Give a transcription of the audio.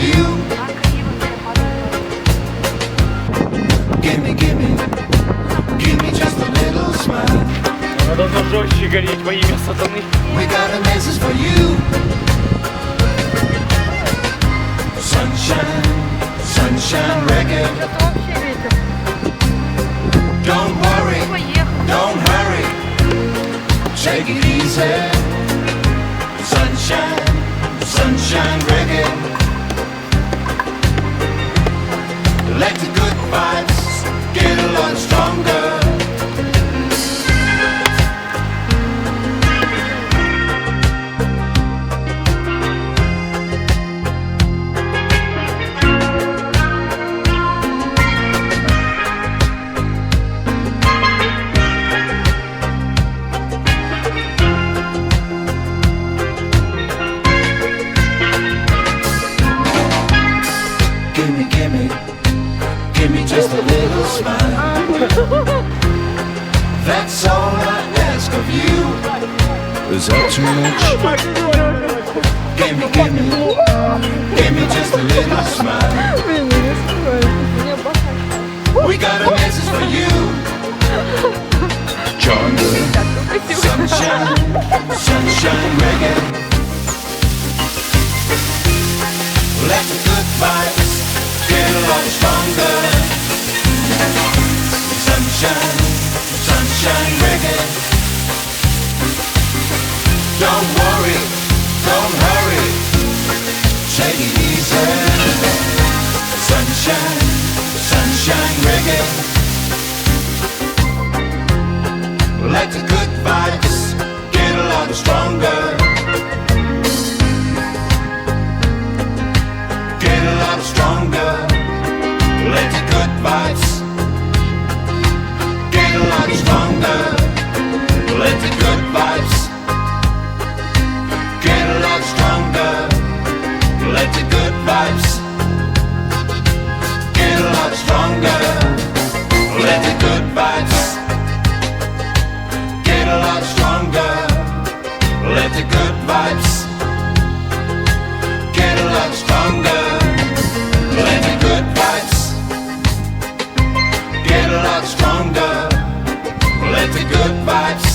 you. Gimme, gimme, gimme just a little smile. Надо жестче гореть во имя сатаны. We got a message for you. Sunshine, sunshine reggae. Don't worry, don't hurry. Take it easy. Sunshine, sunshine reggae. Let the good vibes get a lot stronger. Gimme, gimme, gimme just a little smile. That's all I ask of you. Is that too much? Gimme, gimme, gimme just a little smile. We got a message for you. Jungle, sunshine, sunshine reggae. Let the good vibes get a lot stronger. Sunshine, sunshine reggae. Don't worry, don't hurry. Take it easy. Sunshine, sunshine reggae. Let the good vibes get a lot stronger. Get a lot stronger. Let the good vibes get a lot stronger. Let the good vibes get a lot stronger. Let the good vibes get a lot stronger. Let the good vibes get a lot stronger. Let the good vibes get a lot stronger. Let the good vibes get a lot stronger. Let the good vibes